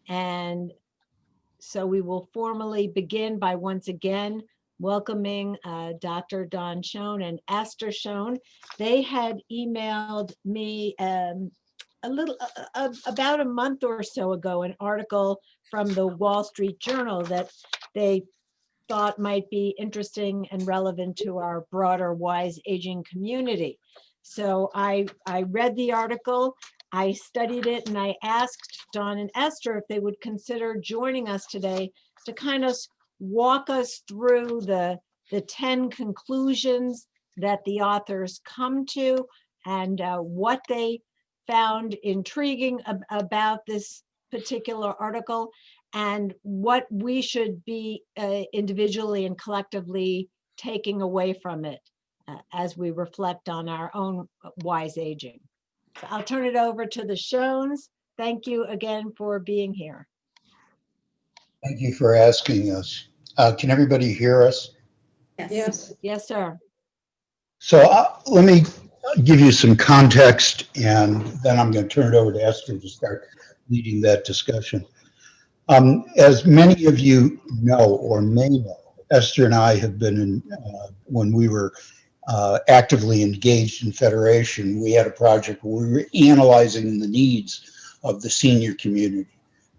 And so we will formally begin by once again welcoming Dr. Dawn Schon and Esther Schon. They had emailed me about a month or so ago, an article from the Wall Street Journal that they thought might be interesting and relevant to our broader wise aging community. So I read the article, I studied it, and I asked Dawn and Esther if they would consider joining us today to kind of walk us through the 10 conclusions that the authors come to and what they found intriguing about this particular article and what we should be individually and collectively taking away from it as we reflect on our own wise aging. So I'll turn it over to the Shones. Thank you again for being here. Thank you for asking us. Can everybody hear us? Yes. Yes, sir. So let me give you some context, and then I'm going to turn it over to Esther to start leading that discussion. As many of you know or may know, Esther and I have been in, when we were actively engaged in Federation, we had a project where we were analyzing the needs of the senior community.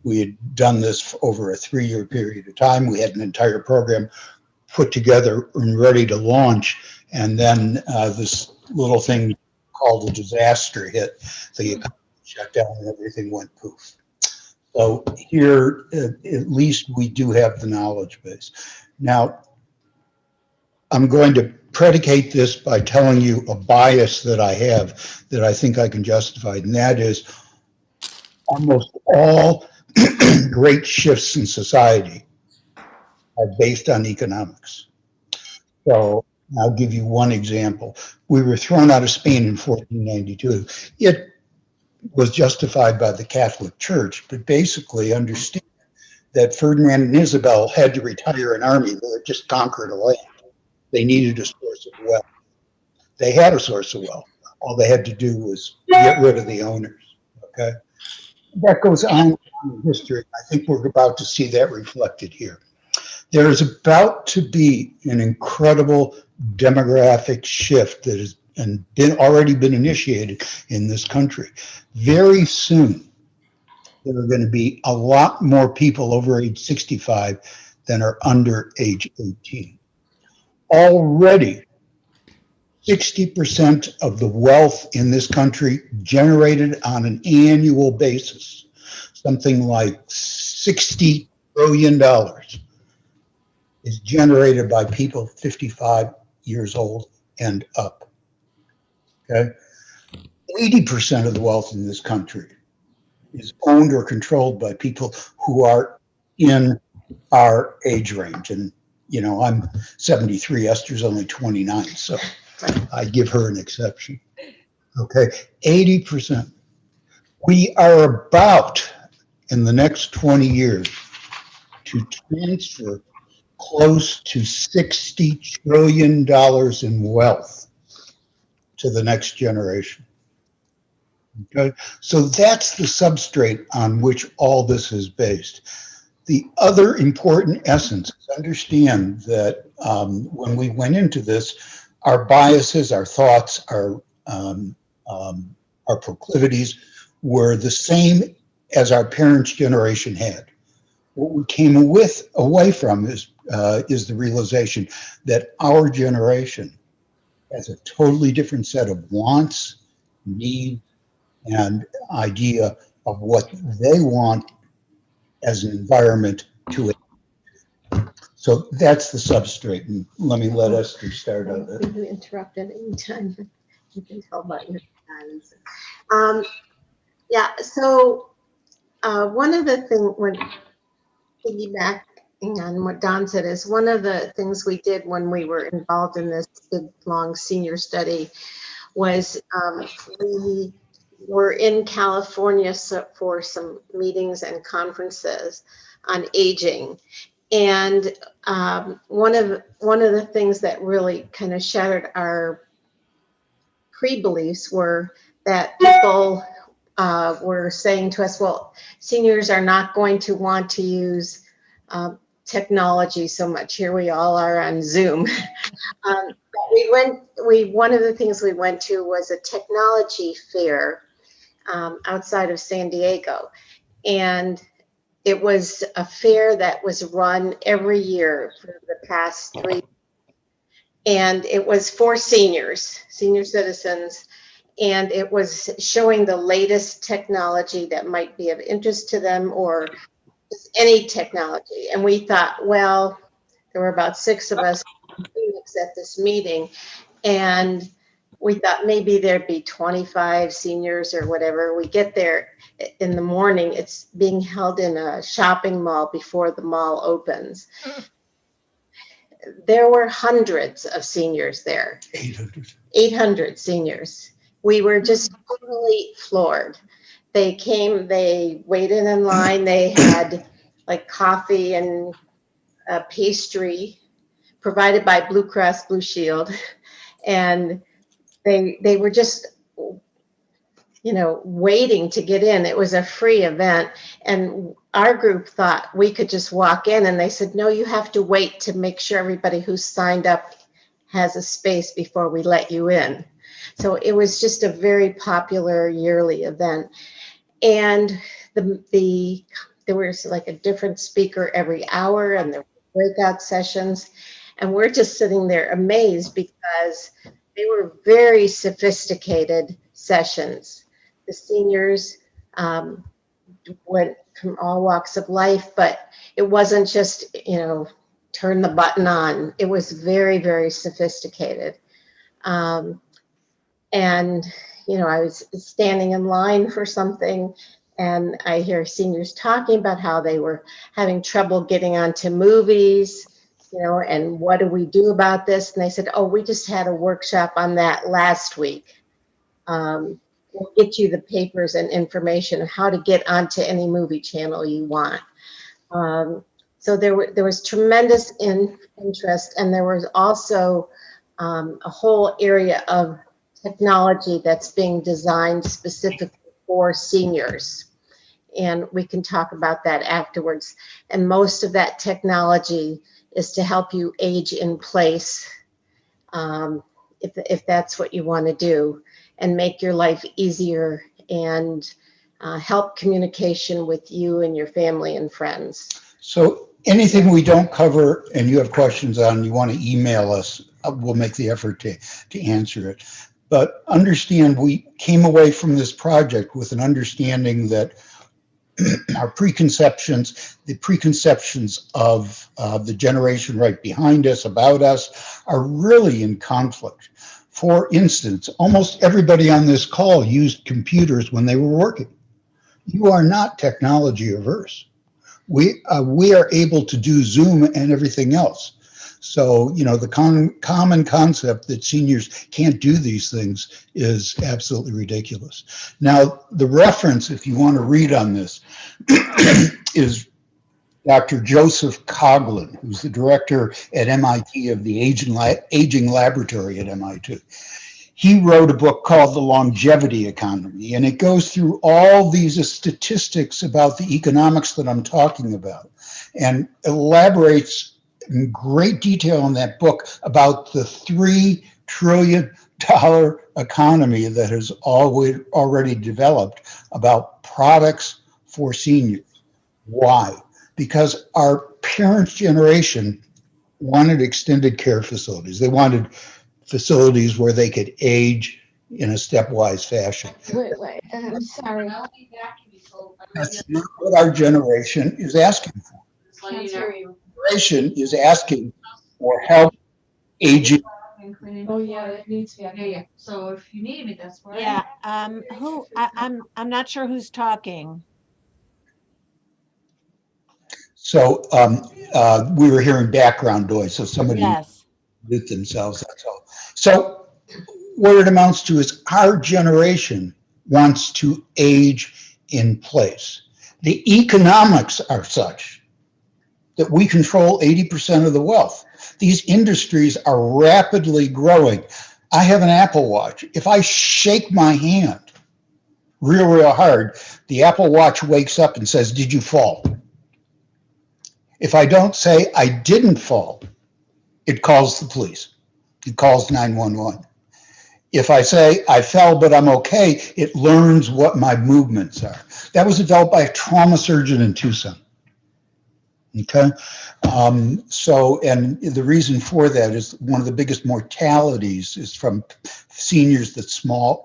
We had done this over a 3-year period of time. We had an entire program put together and ready to launch. And then this little thing called a disaster hit. The economy shut down and everything went poof. So here, at least we do have the knowledge base. Now, I'm going to predicate this by telling you a bias that I have that I think I can justify, and that is almost all great shifts in society are based on economics. So I'll give you one example. We were thrown out of Spain in 1492. It was justified by the Catholic Church, but basically understand that Ferdinand and Isabel had to retire an army that had just conquered a land. They needed a source of wealth. They had a source of wealth. All they had to do was get rid of the owners. Okay, that goes on in history. I think we're about to see that reflected here. There is about to be an incredible demographic shift that has already been initiated in this country. Very soon, there are going to be a lot more people over age 65 than are under age 18. Already, 60% of the wealth in this country generated on an annual basis, something like $60 billion, is generated by people 55 years old and up. Okay? 80% of the wealth in this country is owned or controlled by people who are in our age range. And, you know, I'm 73, Esther's only 29, so I give her an exception. Okay, 80%. We are about, in the next 20 years, to transfer close to $60 trillion in wealth to the next generation. Okay, so that's the substrate on which all this is based. The other important essence is understand that when we went into this, our biases, our thoughts, our proclivities were the same as our parents' generation had. What we came away from is the realization that our generation has a totally different set of wants, needs, and idea of what they want as an environment to it. So that's the substrate. And let me let Esther start on that. You can interrupt at any time. You can tell by your hands. Yeah, so one of the things, when piggybacking on what Don said, is one of the things we did when we were involved in this big, long senior study was we were in California for some meetings and conferences on aging. And one of the things that really kind of shattered our pre-beliefs were that people were saying to us, well, seniors are not going to want to use technology so much. Here we all are on Zoom. One of the things we went to was a technology fair outside of San Diego. And it was a fair that was run every year for the past 3 years. And it was for seniors, senior citizens. And it was showing the latest technology that might be of interest to them, or just any technology. And we thought, well, there were about 6 of us at this meeting. And we thought maybe there'd be 25 seniors or whatever. We get there in the morning. It's being held in a shopping mall before the mall opens. There were hundreds of seniors there. 800 seniors. We were just totally floored. They came, they waited in line. They had like coffee and a pastry provided by Blue Cross Blue Shield. And they were just, waiting to get in. It was a free event. And our group thought we could just walk in, and they said, no, you have to wait to make sure everybody who's signed up has a space before we let you in. So it was just a very popular yearly event. And there was like a different speaker every hour, and there were breakout sessions. And we're just sitting there amazed because they were very sophisticated sessions. The seniors went from all walks of life, but it wasn't just, turn the button on. It was very, very sophisticated. And, I was standing in line for something, and I hear seniors talking about how they were having trouble getting onto movies, and what do we do about this? And they said, oh, we just had a workshop on that last week. We'll get you the papers and information of how to get onto any movie channel you want. So there was tremendous interest, and there was also a whole area of technology that's being designed specifically for seniors. And we can talk about that afterwards. And most of that technology is to help you age in place, if that's what you want to do, and make your life easier and help communication with you and your family and friends. So anything we don't cover and you have questions on, you want to email us, we'll make the effort to answer it. But understand, we came away from this project with an understanding that our preconceptions, the preconceptions of the generation right behind us, about us, are really in conflict. For instance, almost everybody on this call used computers when they were working. You are not technology averse. We are able to do Zoom and everything else. So, the common concept that seniors can't do these things is absolutely ridiculous. Now, the reference, if you want to read on this, is Dr. Joseph Coughlin, who's the director at MIT of the Aging Laboratory at MIT. He wrote a book called The Longevity Economy, and it goes through all these statistics about the economics that I'm talking about, and elaborates in great detail in that book about the $3 trillion economy that has already developed about products for seniors. Why? Because our parents' generation wanted extended care facilities. They wanted facilities where they could age in a stepwise fashion. Wait, I'm sorry. That's not what our generation is asking for. Generation is asking for help aging. Oh, yeah, that needs to be. Yeah. So if you need me, that's where. Yeah, I'm not sure who's talking. So we were hearing background noise, so somebody Yes. mute themselves, that's all. So what it amounts to is our generation wants to age in place. The economics are such that we control 80% of the wealth. These industries are rapidly growing. I have an Apple Watch. If I shake my hand, real hard, the Apple Watch wakes up and says, "Did you fall?" If I don't say I didn't fall, it calls the police. It calls 911. If I say I fell, but I'm okay, it learns what my movements are. That was developed by a trauma surgeon in Tucson. Okay. And the reason for that is one of the biggest mortalities is from seniors that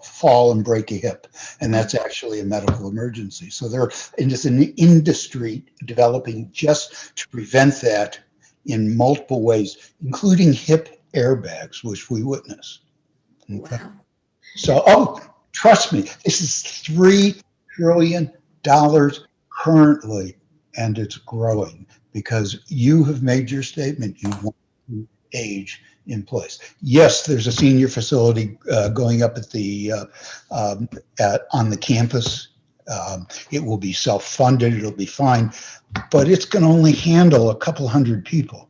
fall and break a hip. And that's actually a medical emergency. So it's an industry developing just to prevent that in multiple ways, including hip airbags, which we witness. Okay. Wow. So, trust me, this is $3 trillion currently, and it's growing because you have made your statement. You want to age in place. Yes, there's a senior facility going up at on the campus. It will be self-funded. It'll be fine, but it's going to only handle a couple hundred people.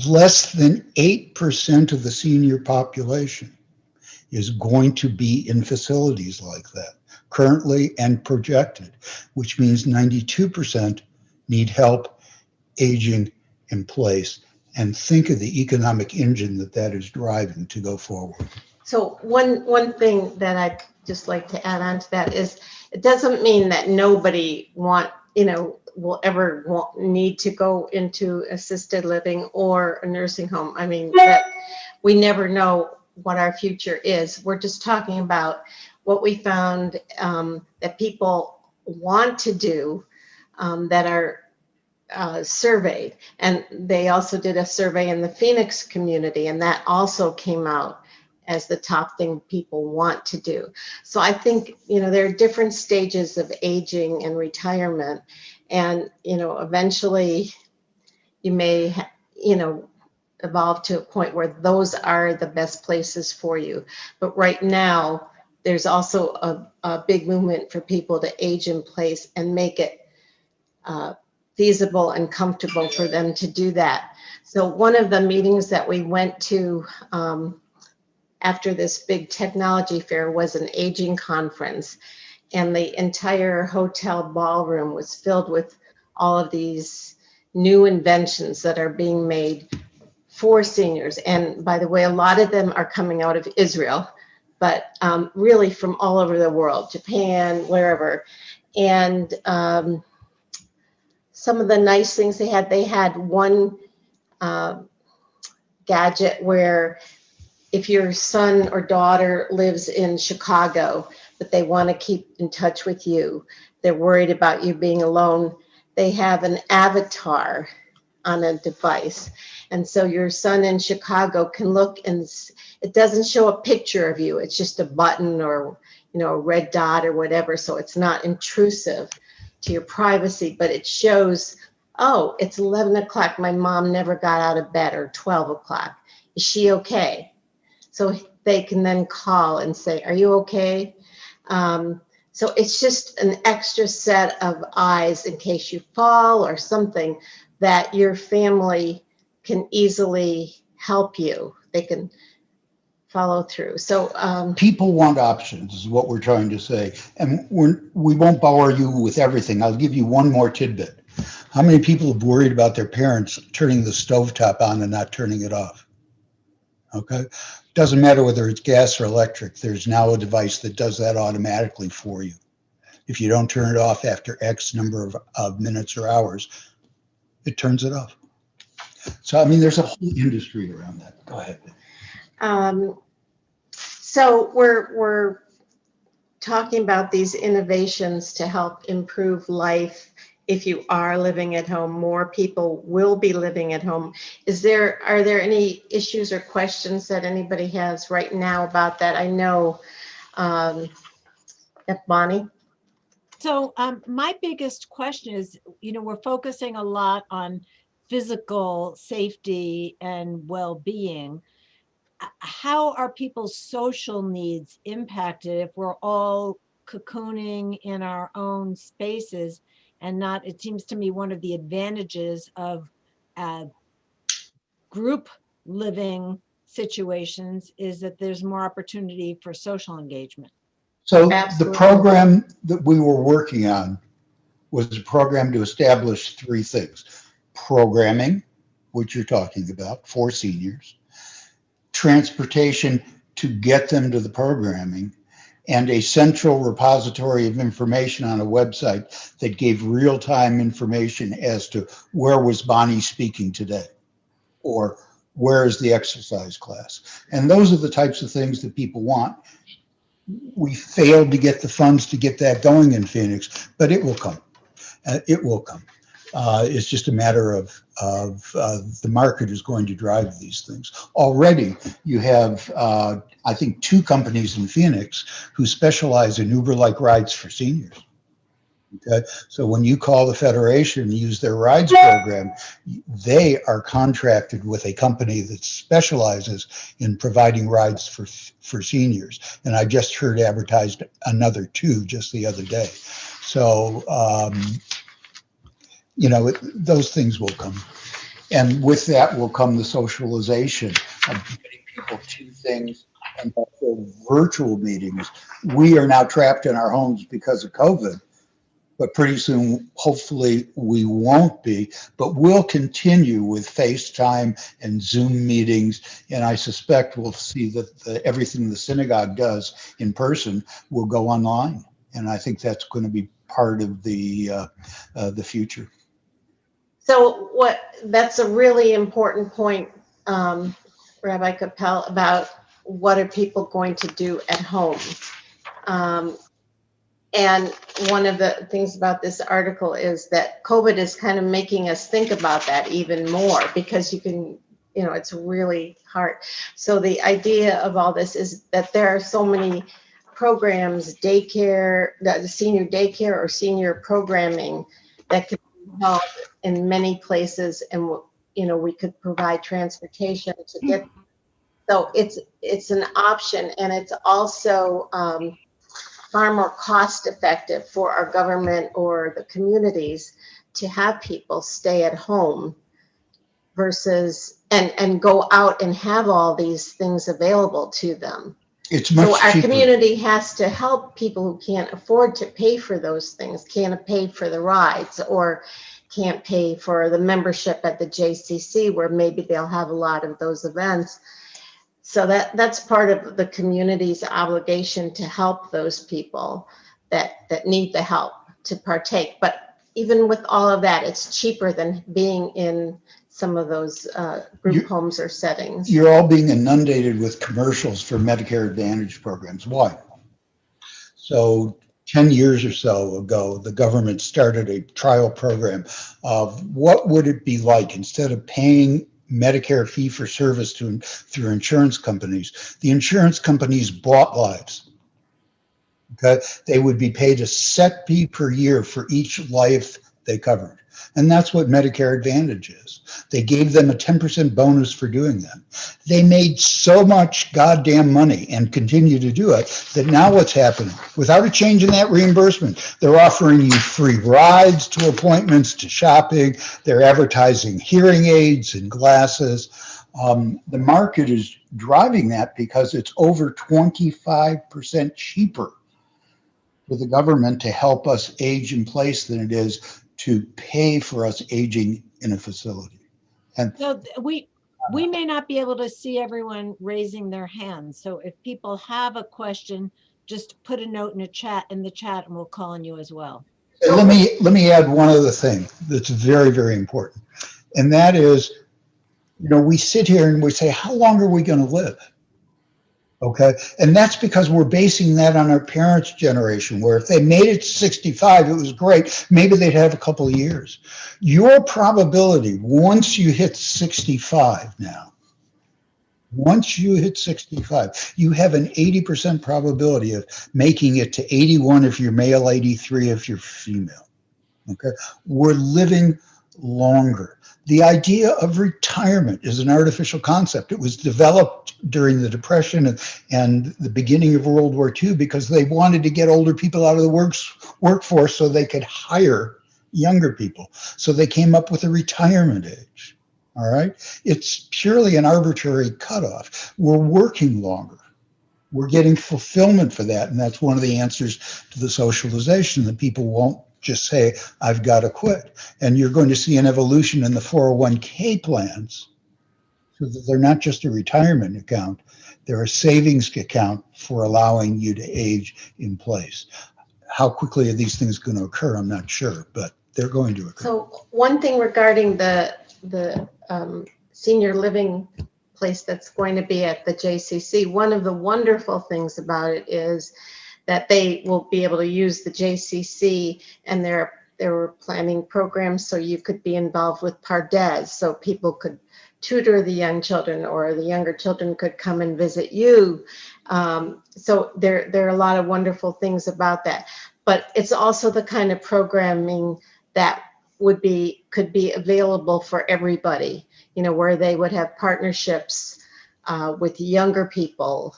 Less than 8% of the senior population is going to be in facilities like that currently and projected, which means 92% need help aging in place. And think of the economic engine that is driving to go forward. So one thing that I'd just like to add on to that is it doesn't mean that nobody will ever need to go into assisted living or a nursing home. I mean, that we never know what our future is. We're just talking about what we found that people want to do that are surveyed. And they also did a survey in the Phoenix community, and that also came out as the top thing people want to do. So I think, there are different stages of aging and retirement. And, eventually you may, evolve to a point where those are the best places for you. But right now, there's also a big movement for people to age in place and make it feasible and comfortable for them to do that. So one of the meetings that we went to after this big technology fair was an aging conference, and the entire hotel ballroom was filled with all of these new inventions that are being made for seniors. And by the way, a lot of them are coming out of Israel, but really from all over the world, Japan, wherever. And some of the nice things they had one gadget where if your son or daughter lives in Chicago, but they want to keep in touch with you, they're worried about you being alone, they have an avatar on a device. And so your son in Chicago can look, and it doesn't show a picture of you. It's just a button or, a red dot or whatever. So it's not intrusive to your privacy, but it shows, oh, it's 11 o'clock. My mom never got out of bed, or 12 o'clock. Is she okay? So they can then call and say, are you okay? So it's just an extra set of eyes in case you fall or something, that your family can easily help you. They can follow through. So people want options is what we're trying to say. And we won't bore you with everything. I'll give you one more tidbit. How many people have worried about their parents turning the stovetop on and not turning it off? Okay. Doesn't matter whether it's gas or electric. There's now a device that does that automatically for you. If you don't turn it off after X number of minutes or hours, it turns it off. So, I mean, there's a whole industry around that. Go ahead. So we're talking about these innovations to help improve life. If you are living at home, more people will be living at home. Are there any issues or questions that anybody has right now about that? I know, Bonnie? So my biggest question is, we're focusing a lot on physical safety and well-being. How are people's social needs impacted if we're all cocooning in our own spaces and not, it seems to me one of the advantages of group living situations is that there's more opportunity for social engagement. So the Absolutely. program that we were working on was a program to establish three things: programming, which you're talking about for seniors, transportation to get them to the programming, and a central repository of information on a website that gave real-time information as to where was Bonnie speaking today, or where is the exercise class. And those are the types of things that people want. We failed to get the funds to get that going in Phoenix, but it will come. It will come. It's just a matter of the market is going to drive these things. Already, you have, I think, two companies in Phoenix who specialize in Uber-like rides for seniors. Okay, so when you call the Federation and use their rides program, they are contracted with a company that specializes in providing rides for seniors. And I just heard advertised another two just the other day. So, those things will come. And with that will come the socialization of getting people to things and also virtual meetings. We are now trapped in our homes because of COVID, but pretty soon, hopefully, we won't be. But we'll continue with FaceTime and Zoom meetings. And I suspect we'll see that everything the synagogue does in person will go online. And I think that's going to be part of the future. So that's a really important point, Rabbi Capel, about what are people going to do at home. And one of the things about this article is that COVID is kind of making us think about that even more, because it's really hard. So the idea of all this is that there are so many programs, the senior daycare or senior programming that could help in many places, and we could provide transportation to get. So it's an option, and it's also far more cost effective for our government or the communities to have people stay at home versus and go out and have all these things available to them. It's much so our cheaper. Community has to help people who can't afford to pay for those things, can't pay for the rides, or can't pay for the membership at the JCC, where maybe they'll have a lot of those events. So that's part of the community's obligation to help those people that need the help to partake. But even with all of that, it's cheaper than being in some of those group homes or settings. You're all being inundated with commercials for Medicare Advantage programs. Why? So 10 years or so ago, the government started a trial program of what would it be like instead of paying Medicare fee-for-service through insurance companies. The insurance companies bought lives. Okay, they would be paid a set fee per year for each life they covered. And that's what Medicare Advantage is. They gave them a 10% bonus for doing that. They made so much goddamn money and continue to do it that now what's happening? Without a change in that reimbursement, they're offering you free rides to appointments, to shopping. They're advertising hearing aids and glasses. The market is driving that because it's over 25% cheaper for the government to help us age in place than it is to pay for us aging in a facility. And So we may not be able to see everyone raising their hands. So if people have a question, just put a note in the chat and we'll call on you as well. let me add one other thing that's very, very important. And that is, we sit here and we say, how long are we going to live? Okay. And that's because we're basing that on our parents' generation, where if they made it to 65, it was great. Maybe they'd have a couple of years. Your probability, once you hit 65 now, once you hit 65, you have an 80% probability of making it to 81 if you're male, 83 if you're female. Okay. We're living longer. The idea of retirement is an artificial concept. It was developed during the Depression and the beginning of World War II because they wanted to get older people out of the workforce so they could hire younger people. So they came up with a retirement age. All right. It's purely an arbitrary cutoff. We're working longer. we're getting fulfillment for that. And that's one of the answers to the socialization, that people won't just say, I've got to quit. And you're going to see an evolution in the 401k plans, so that they're not just a retirement account, they're a savings account for allowing you to age in place. How quickly are these things going to occur? I'm not sure, but they're going to occur. So one thing regarding the senior living place that's going to be at the JCC, one of the wonderful things about it is that they will be able to use the JCC, and they were planning programs so you could be involved with Pardes, so people could tutor the young children, or the younger children could come and visit you. So there are a lot of wonderful things about that. But it's also the kind of programming that could be available for everybody, where they would have partnerships with younger people,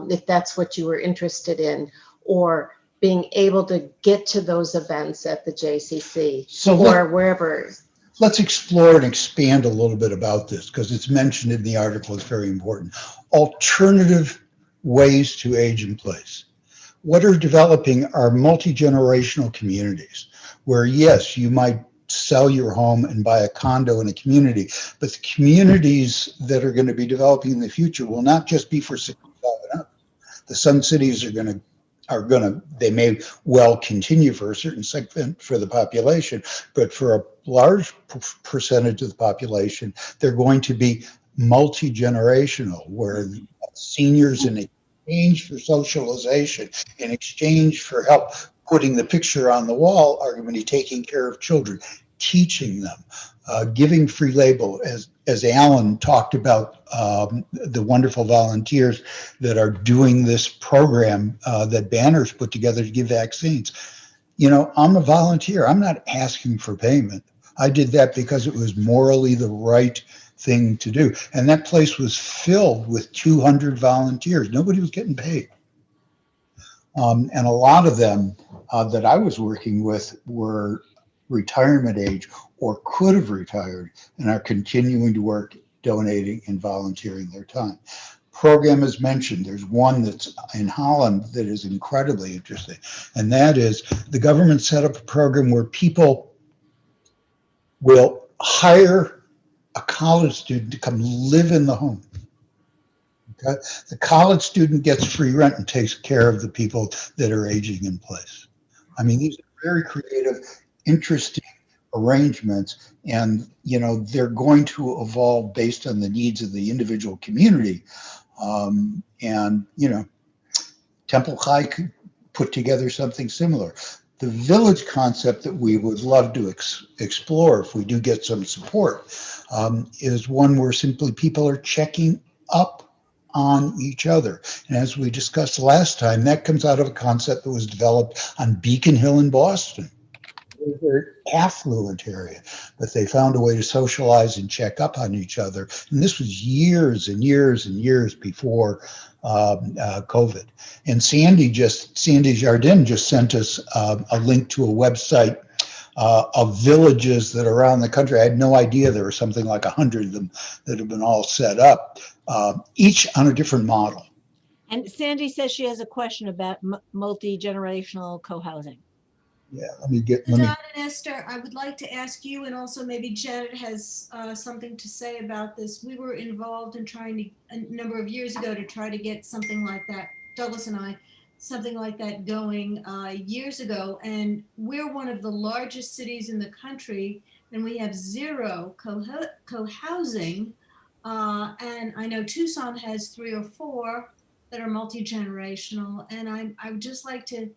if that's what you were interested in, or being able to get to those events at the JCC or wherever. Let's explore and expand a little bit about this, because it's mentioned in the article. It's very important. Alternative ways to age in place. What are developing are multi-generational communities where, yes, you might sell your home and buy a condo in a community, but the communities that are going to be developing in the future will not just be for 65 and up. The Sun Cities they may well continue for a certain segment for the population, but for a large percentage of the population, they're going to be multi-generational, where seniors, in exchange for socialization, in exchange for help putting the picture on the wall, are going to be taking care of children, teaching them, giving free label, as Alan talked about, the wonderful volunteers that are doing this program that Banner's put together to give vaccines. I'm a volunteer. I'm not asking for payment. I did that because it was morally the right thing to do. And that place was filled with 200 volunteers. Nobody was getting paid. And a lot of them that I was working with were retirement age or could have retired and are continuing to work, donating and volunteering their time. Program is mentioned. There's one that's in Holland that is incredibly interesting. And that is, the government set up a program where people will hire a college student to come live in the home. Okay? The college student gets free rent and takes care of the people that are aging in place. I mean, these are very creative, interesting arrangements, and they're going to evolve based on the needs of the individual community. And Temple High could put together something similar. The village concept that we would love to explore, if we do get some support, is one where simply people are checking up on each other. And as we discussed last time, that comes out of a concept that was developed on Beacon Hill in Boston. It was a very affluent area, but they found a way to socialize and check up on each other. And this was years and years and years before COVID. And Sandy Jardin just sent us a link to a website of villages that are around the country. I had no idea there were something like 100 of them that have been all set up, each on a different model. And Sandy says she has a question about multi-generational co-housing. Yeah, Don and Esther, I would like to ask you, and also maybe Janet has something to say about this. We were involved in trying to, a number of years ago, to try to get something like that, Douglas and I, something like that going years ago. And we're one of the largest cities in the country, and we have zero co-housing. And I know Tucson has 3 or 4 that are multi-generational. And I would just like to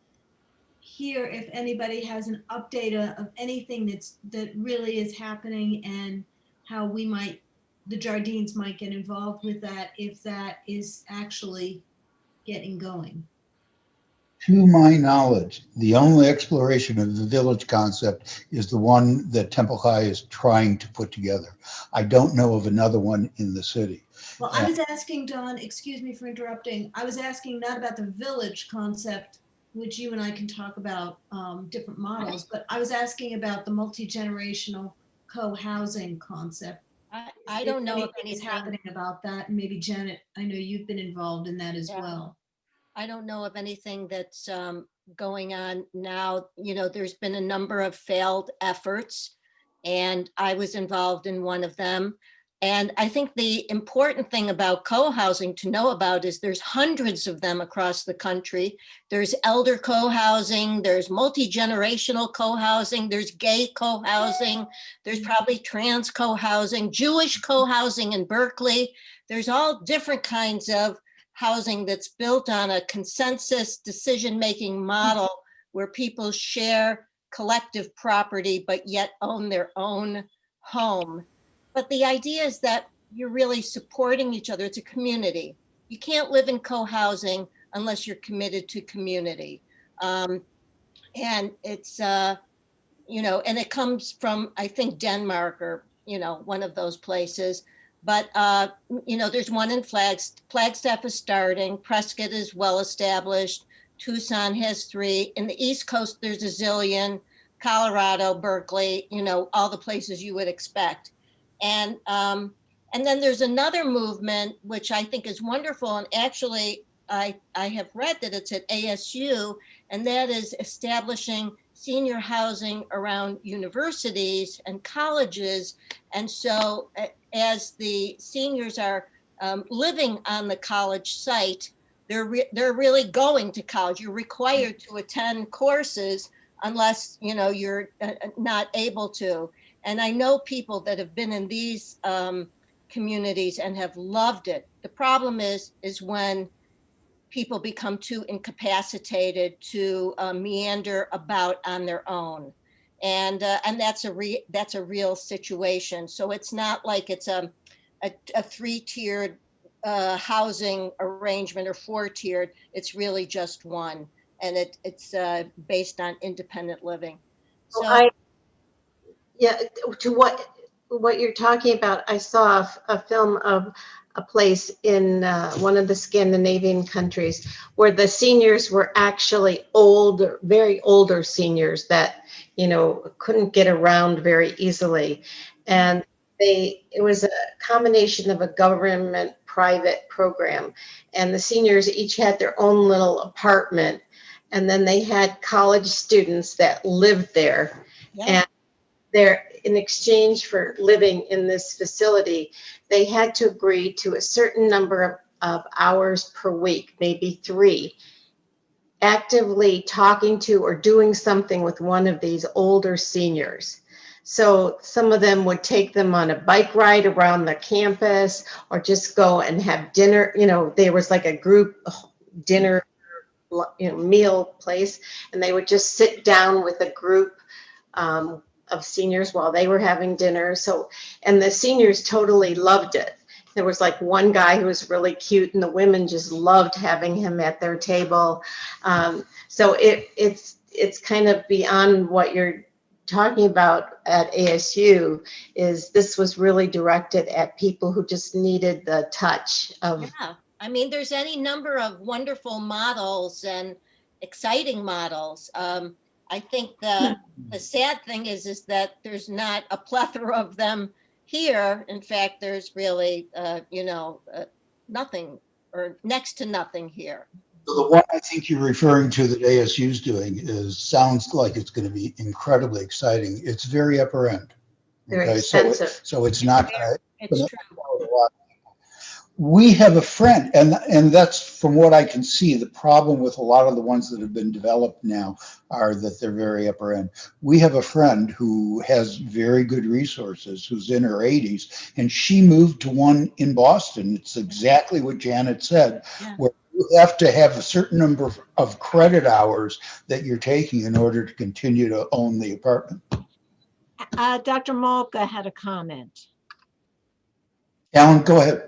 hear if anybody has an update of anything that really is happening, and how the Jardines might get involved with that, if that is actually getting going. To my knowledge, the only exploration of the village concept is the one that Temple High is trying to put together. I don't know of another one in the city. Well, I was asking, Don, excuse me for interrupting. I was asking not about the village concept, which you and I can talk about different models, but I was asking about the multi-generational co-housing concept. I don't know if anything is anything, happening about that. And maybe Janet, I know you've been involved in that as Yeah. well. I don't know of anything that's going on now. You know, there's been a number of failed efforts, and I was involved in one of them. And I think the important thing about co-housing to know about is there's hundreds of them across the country. There's elder co-housing, there's multi-generational co-housing, there's gay co-housing, there's probably trans co-housing, Jewish co-housing in Berkeley. There's all different kinds of housing that's built on a consensus decision-making model where people share collective property, but yet own their own home. But the idea is that you're really supporting each other. It's a community. You can't live in co-housing unless you're committed to community. And it's, you know, and it comes from, I think, Denmark or, you know, one of those places. But, you know, there's one in Flagstaff is starting. Prescott is well established. Tucson has 3. In the East Coast, there's a zillion. Colorado, Berkeley, you know, all the places you would expect. And then there's another movement, which I think is wonderful. And actually, I have read that it's at ASU, and that is establishing senior housing around universities and colleges. And so as the seniors are living on the college site, they're really going to college. You're required to attend courses unless, you know, you're not able to. And I know people that have been in these communities and have loved it. The problem is when people become too incapacitated to meander about on their own, and that's a real situation. So it's not like it's a 3-tiered housing arrangement or 4-tiered. It's really just one, and it's based on independent living. So Yeah, to what you're talking about, I saw a film of a place in one of the Scandinavian countries where the seniors were actually older, very older seniors that, you know, couldn't get around very easily. And it was a combination of a government private program, and the seniors each had their own little apartment, and then they had college students that lived there. yeah. In exchange for living in this facility, they had to agree to a certain number of hours per week, maybe 3, actively talking to or doing something with one of these older seniors. So some of them would take them on a bike ride around the campus or just go and have dinner. You know, there was like a group dinner, you know, meal place, and they would just sit down with a group of seniors while they were having dinner. So, and the seniors totally loved it. There was like one guy who was really cute, and the women just loved having him at their table. So it's kind of beyond what you're talking about at ASU. Is this was really directed at people who just needed the touch of. Yeah, I mean, there's any number of wonderful models and exciting models. I think the sad thing is that there's not a plethora of them here. In fact, there's really, you know, nothing or next to nothing here. So the one I think you're referring to that ASU's doing sounds like it's going to be incredibly exciting. It's very upper end. Very Okay, expensive. so it's not It's true. a lot. We have a friend, and that's from what I can see. The problem with a lot of the ones that have been developed now are that they're very upper end. We have a friend who has very good resources, who's in her 80s, and she moved to one in Boston. It's exactly what Janet said, Yeah. where you have to have a certain number of credit hours that you're taking in order to continue to own the apartment. Dr. Malka had a comment. Alan, go ahead.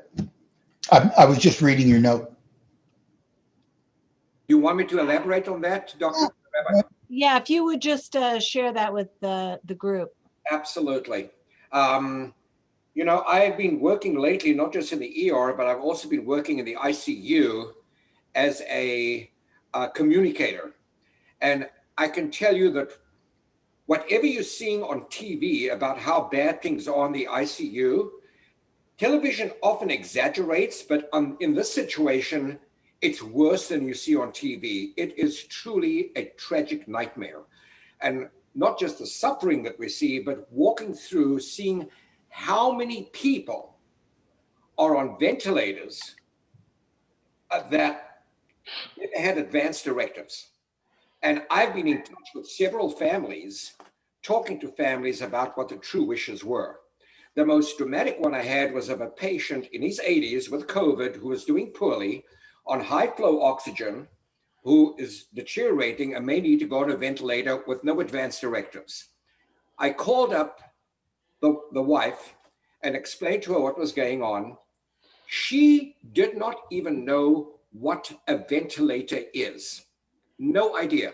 I was just reading your note. You want me to elaborate on that, Dr. Rabbi? Yeah, if you would just share that with the group. Absolutely. You know, I've been working lately, not just in the ER, but I've also been working in the ICU as a communicator. And I can tell you that whatever you're seeing on TV about how bad things are in the ICU, television often exaggerates, but in this situation, It's worse than you see on TV. It is truly a tragic nightmare. And not just the suffering that we see, but walking through, seeing how many people are on ventilators that never had advanced directives. And I've been in touch with several families, talking to families about what the true wishes were. The most dramatic one I had was of a patient in his 80s with COVID who was doing poorly on high flow oxygen, who is deteriorating and may need to go on a ventilator with no advanced directives. I called up the wife and explained to her what was going on. She did not even know what a ventilator is. No idea.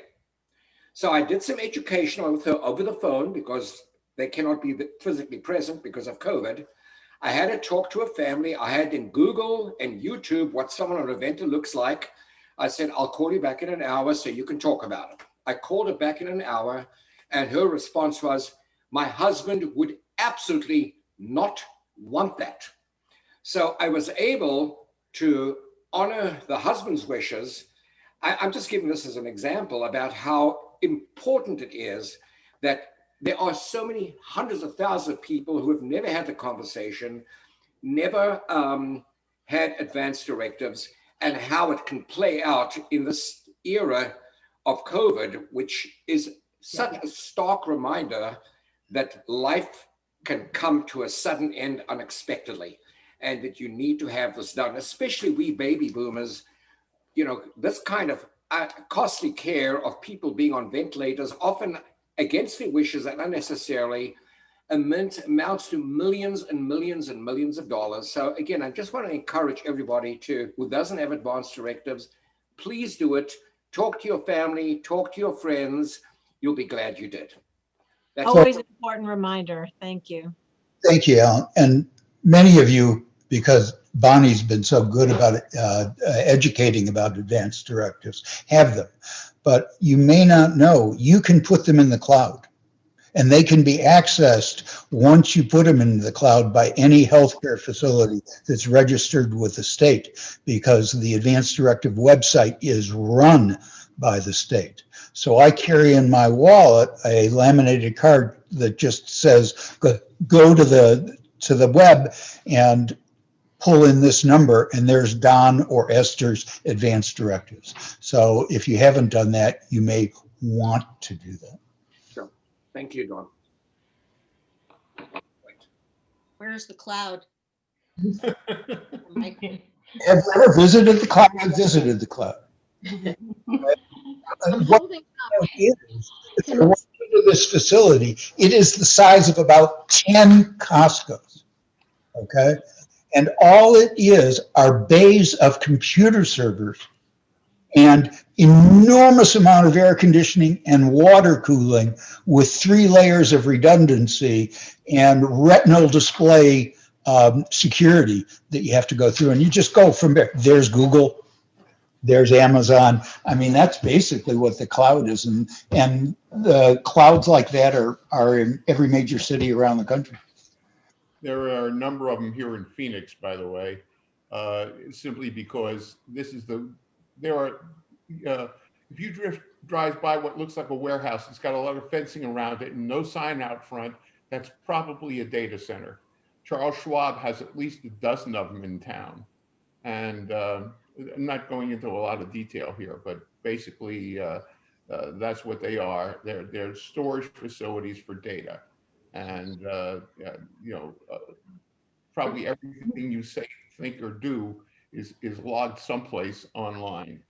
So I did some education with her over the phone because they cannot be physically present because of COVID. I had to talk to a family. I had in Google and YouTube what someone on a ventilator looks like. I said, I'll call you back in an hour so you can talk about it. I called her back in an hour and her response was, my husband would absolutely not want that. So I was able to honor the husband's wishes. I'm just giving this as an example about how important it is that there are so many hundreds of thousands of people who have never had the conversation, never had advanced directives, and how it can play out in this era of COVID, which is such a stark reminder that life can come to a sudden end unexpectedly, and that you need to have this done, especially we baby boomers. You know, this kind of costly care of people being on ventilators, often against their wishes and unnecessarily, amounts to millions and millions and millions of dollars. So again, I just want to encourage everybody who doesn't have advanced directives, please do it. Talk to your family, talk to your friends. You'll be glad you did. That's Always an important reminder. Thank you. Thank you, Alan. And many of you, because Bonnie's been so good about educating about advanced directives, have them. But you may not know, you can put them in the cloud. And they can be accessed once you put them into the cloud by any healthcare facility that's registered with the state, because the advanced directive website is run by the state. So I carry in my wallet a laminated card that just says, go to the web and pull in this number, and there's Don or Esther's advanced directives. So if you haven't done that, you may want to do that. Sure. Thank you, Don. Where's the cloud? Have you ever visited the cloud? I've visited the cloud. I'm What holding it is, if you're walking into this facility, it is the size of about 10 Costco's, okay? And all it is are bays of computer servers and enormous amount of air conditioning and water cooling with 3 layers of redundancy and retinal display security that you have to go through. And you just go from there. There's Google, there's Amazon. I mean, that's basically what the cloud is. And the clouds like that are in every major city around the country. There are a number of them here in Phoenix, by the way, simply because if you drive by what looks like a warehouse, it's got a lot of fencing around it and no sign out front, that's probably a data center. Charles Schwab has at least a dozen of them in town. And I'm not going into a lot of detail here, but basically that's what they are. They're storage facilities for data. And probably everything you say, think, or do is logged someplace online,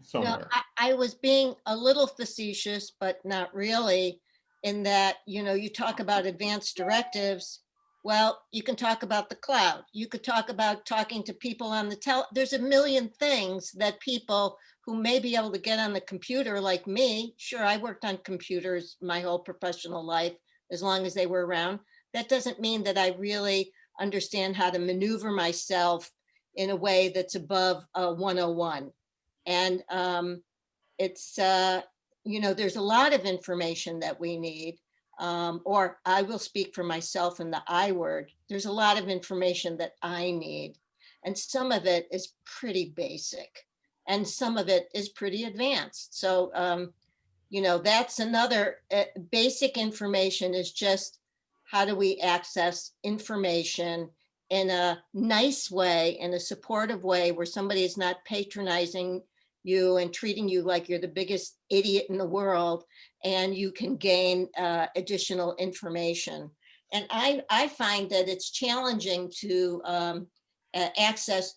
somewhere. No, I was being a little facetious, but not really, in that, you talk about advanced directives. Well, you can talk about the cloud. You could talk about talking to people on the there's a million things that people who may be able to get on the computer, like me, sure, I worked on computers my whole professional life, as long as they were around. That doesn't mean that I really understand how to maneuver myself in a way that's above 101. And it's, there's a lot of information that we need, or I will speak for myself in the I word. There's a lot of information that I need. And some of it is pretty basic. and some of it is pretty advanced. So, that's another basic information is just how do we access information in a nice way, in a supportive way, where somebody is not patronizing you and treating you like you're the biggest idiot in the world, and you can gain additional information. And I find that it's challenging to access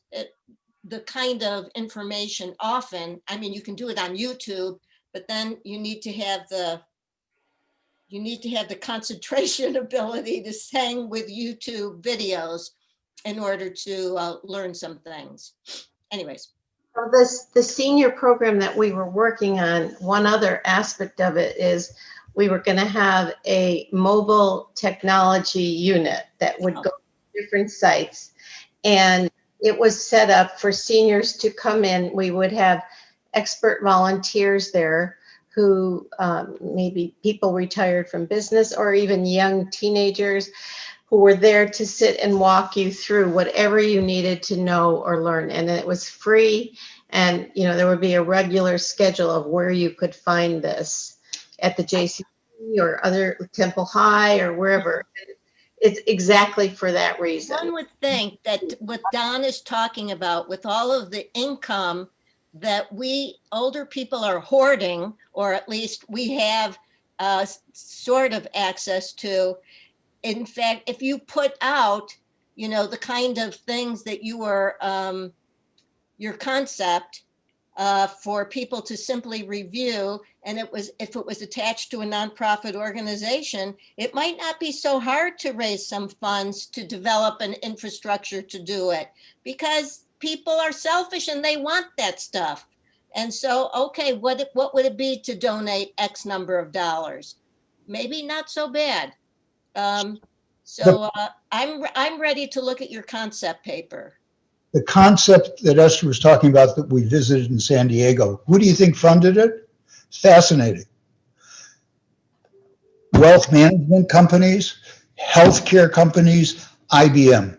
the kind of information often. I mean, you can do it on YouTube, but then you need to have the concentration ability to hang with YouTube videos in order to learn some things. Anyways. So the senior program that we were working on, one other aspect of it is we were going to have a mobile technology unit that would go to different sites. And it was set up for seniors to come in. We would have expert volunteers there who maybe people retired from business or even young teenagers who were there to sit and walk you through whatever you needed to know or learn. And it was free. And, there would be a regular schedule of where you could find this at the JCC or other Temple High or wherever. It's exactly for that reason. One would think that what Don is talking about with all of the income that we older people are hoarding, or at least we have sort of access to. In fact, if you put out, the kind of things that you were, your concept for people to simply review, and if it was attached to a nonprofit organization, it might not be so hard to raise some funds to develop an infrastructure to do it, because people are selfish and they want that stuff. And so, okay, what would it be to donate X number of dollars? Maybe not so bad. I'm ready to look at your concept paper. The concept that Esther was talking about that we visited in San Diego, who do you think funded it? It's fascinating. Wealth management companies, healthcare companies, IBM.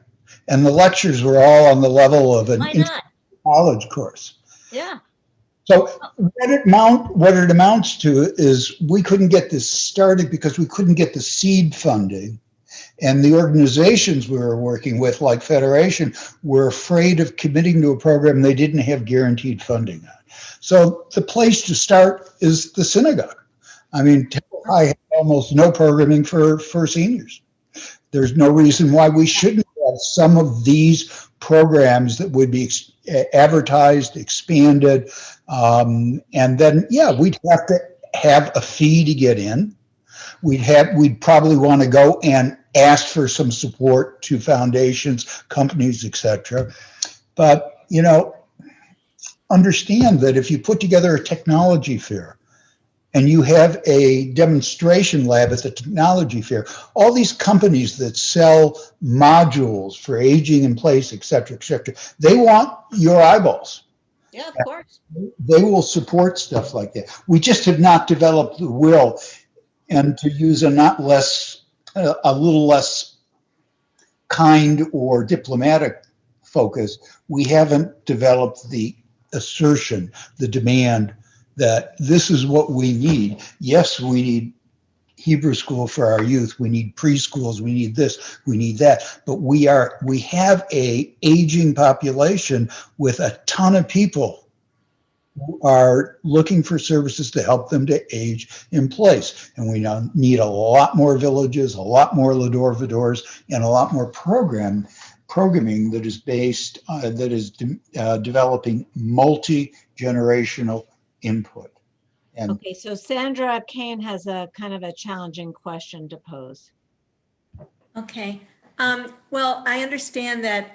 And the lectures were all on the level of an Why not? college course. Yeah. So what it amounts to is we couldn't get this started because we couldn't get the seed funding. And the organizations we were working with, like Federation, were afraid of committing to a program they didn't have guaranteed funding on. So the place to start is the synagogue. I mean, Temple High had almost no programming for seniors. There's no reason why we shouldn't have some of these programs that would be advertised, expanded, and then, we'd have to have a fee to get in. We'd probably want to go and ask for some support to foundations, companies, etc. But, understand that if you put together a technology fair and you have a demonstration lab at the technology fair, all these companies that sell modules for aging in place, etc., they want your eyeballs. Yeah, of course. They will support stuff like that. We just have not developed the will. And to use a little less kind or diplomatic focus, we haven't developed the assertion, the demand that this is what we need. Yes, we need Hebrew school for our youth. We need preschools. We need this. We need that. But we have a aging population with a ton of people who are looking for services to help them to age in place. And we now need a lot more villages, a lot more Lador Vidors, and a lot more programming that is based, developing multi-generational input. And Okay, so Sandra Kane has a kind of a challenging question to pose. Okay. Well, I understand that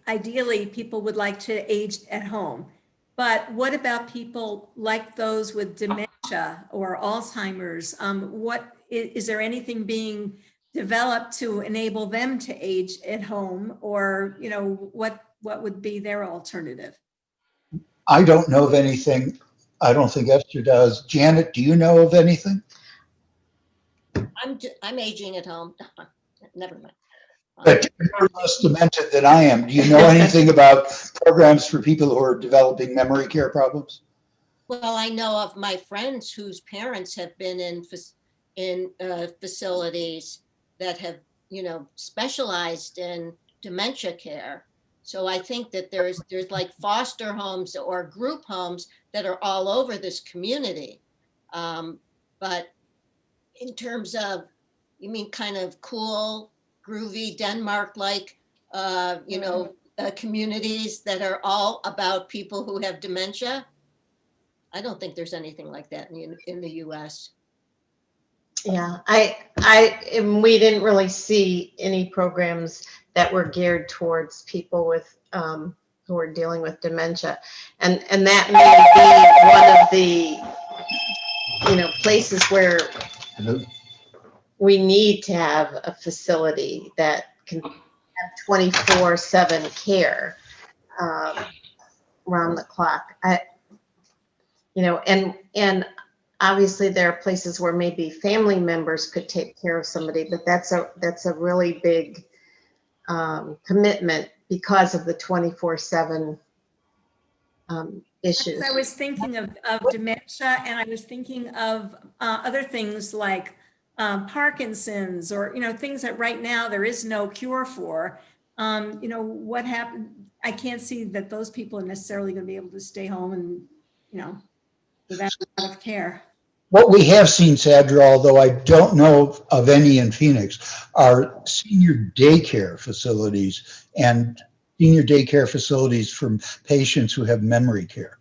ideally people would like to age at home. But what about people like those with dementia or Alzheimer's? Is there anything being developed to enable them to age at home, or what would be their alternative? I don't know of anything. I don't think Esther does. Janet, do you know of anything? I'm aging at home. Never mind. But you're less demented than I am. Do you know anything about programs for people who are developing memory care problems? Well, I know of my friends whose parents have been in facilities that have, specialized in dementia care. So I think that there's like foster homes or group homes that are all over this community. But in terms of, you mean kind of cool, groovy Denmark-like, communities that are all about people who have dementia? I don't think there's anything like that in the US. Yeah, and we didn't really see any programs that were geared towards people with, who are dealing with dementia. And that may be one of the, places where we need to have a facility that can have 24/7 care, around the clock. And obviously there are places where maybe family members could take care of somebody, but that's a really big commitment because of the 24/7 issues. I was thinking of dementia, and I was thinking of other things like Parkinson's, or, things that right now there is no cure for. What happened? I can't see that those people are necessarily going to be able to stay home and, without a lot of care. What we have seen, Sandra, although I don't know of any in Phoenix, are senior daycare facilities and senior daycare facilities from patients who have memory care.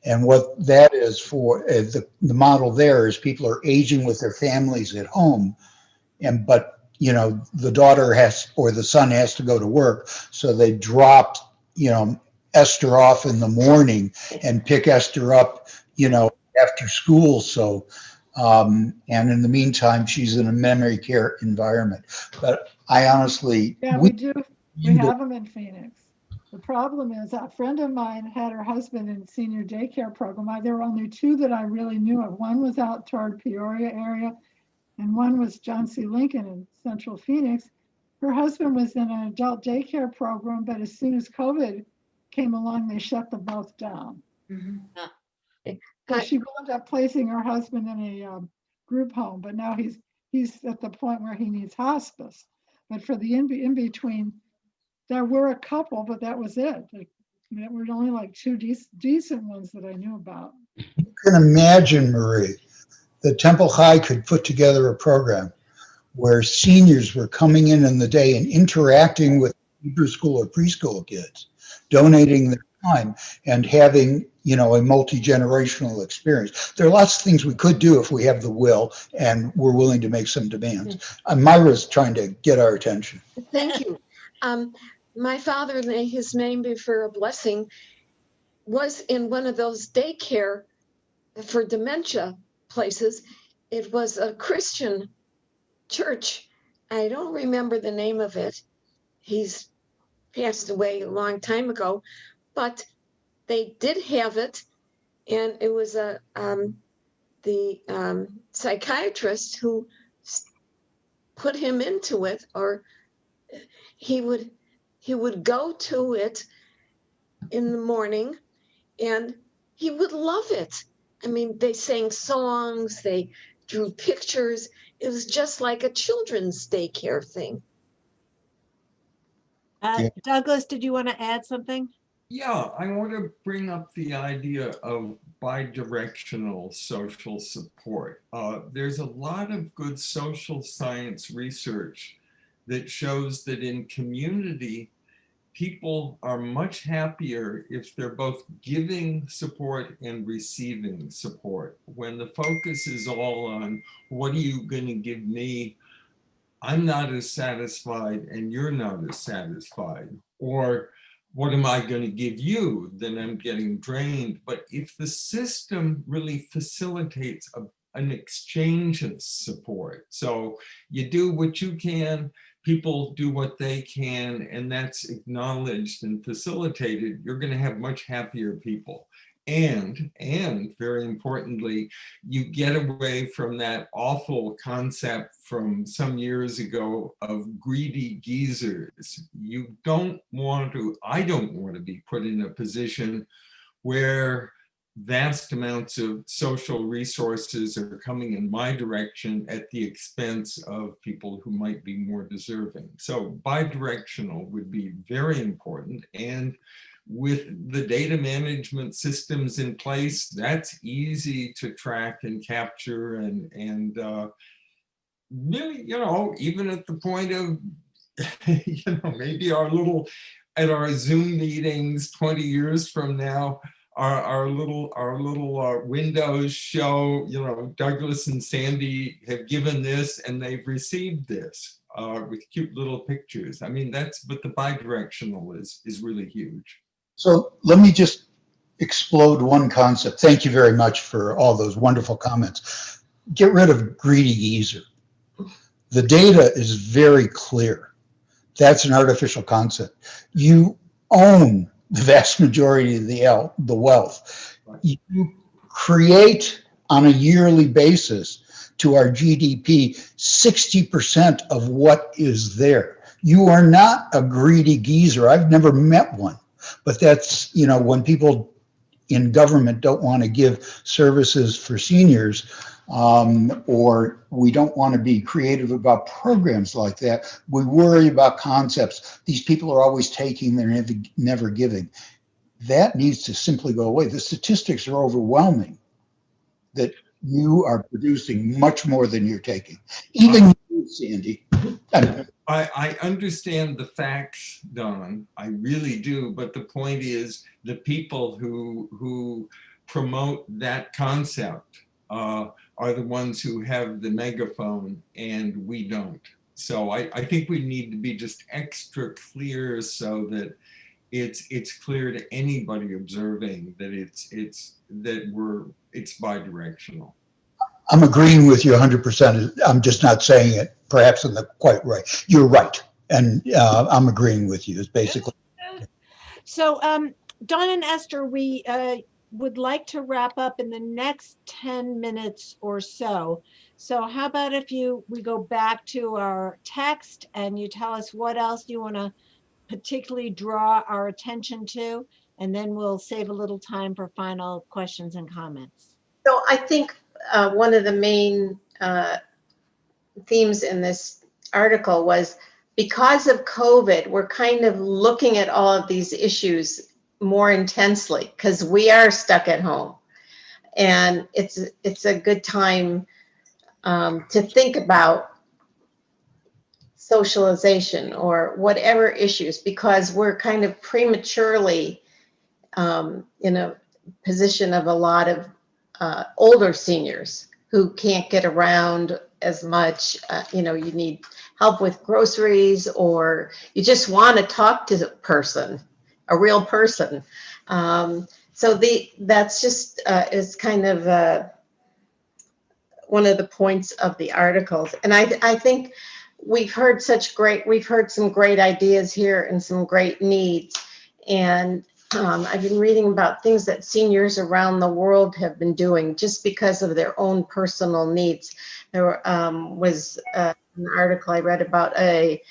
And what that is for, the model there is people are aging with their families at home, but the daughter has, or the son has to go to work, so they drop Esther off in the morning and pick Esther up after school. So and in the meantime she's in a memory care environment. But I honestly, Yeah, we do. We have them in Phoenix. The problem is a friend of mine had her husband in senior daycare program. There were only two that I really knew of. One was out toward Peoria area, and one was John C. Lincoln in Central Phoenix. Her husband was in an adult daycare program, but as soon as COVID came along, they shut them both down. Mhm. So she wound up placing her husband in a group home, but now he's at the point where he needs hospice. But for the in between, there were a couple, but that was it. There were only like two decent ones that I knew about. you can imagine, Marie, that Temple High could put together a program where seniors were coming in the day and interacting with Hebrew school or preschool kids, donating their time and having, a multi-generational experience. There are lots of things we could do if we have the will and we're willing to make some demands. Myra's trying to get our attention. Thank you. My father, may his name be for a blessing, was in one of those daycare for dementia places. It was a Christian church. I don't remember the name of it. He's passed away a long time ago, but they did have it, and it was the psychiatrist who put him into it, or he would go to it in the morning, and he would love it. I mean, they sang songs, they drew pictures. It was just like a children's daycare thing. Douglas, did you want to add something? Yeah, I want to bring up the idea of bidirectional social support. There's a lot of good social science research that shows that in community, people are much happier if they're both giving support and receiving support. When the focus is all on what are you going to give me, I'm not as satisfied and you're not as satisfied, or what am I going to give you, then I'm getting drained. But if the system really facilitates an exchange of support, so you do what you can, people do what they can, and that's acknowledged and facilitated, you're going to have much happier people. And very importantly, you get away from that awful concept from some years ago of greedy geezers. You don't want to, I don't want to be put in a position where vast amounts of social resources are coming in my direction at the expense of people who might be more deserving. So bidirectional would be very important. And with the data management systems in place, that's easy to track and capture and really, even at the point of, maybe at our Zoom meetings 20 years from now, our little windows show, Douglas and Sandy have given this and they've received this with cute little pictures. I mean, but the bidirectional is really huge. So let me just explode one concept. Thank you very much for all those wonderful comments. Get rid of greedy geezer. The data is very clear. That's an artificial concept. You own the vast majority of the wealth. You create on a yearly basis to our GDP 60% of what is there. You are not a greedy geezer. I've never met one, but that's, when people in government don't want to give services for seniors, or we don't want to be creative about programs like that. We worry about concepts. These people are always taking, they're never giving. That needs to simply go away. The statistics are overwhelming that you are producing much more than you're taking. Even you, Sandy. I understand the facts, Don. I really do. But the point is, the people who promote that concept are the ones who have the megaphone, and we don't. So I think we need to be just extra clear so that it's clear to anybody observing that it's bidirectional. I'm agreeing with you 100%. I'm just not saying it perhaps in the quite right. You're right. And I'm agreeing with you. It's basically. So Don and Esther, we would like to wrap up in the next 10 minutes or so. So how about if we go back to our text and you tell us what else you want to particularly draw our attention to, and then we'll save a little time for final questions and comments. So I think one of the main themes in this article was, because of COVID, we're kind of looking at all of these issues more intensely because we are stuck at home. And it's a good time to think about socialization or whatever issues, because we're kind of prematurely in a position of a lot of older seniors who can't get around as much. You need help with groceries, or you just want to talk to a real person. So that's just is kind of one of the points of the articles. And I think we've heard some great ideas here and some great needs. And I've been reading about things that seniors around the world have been doing just because of their own personal needs. There was an article I read about a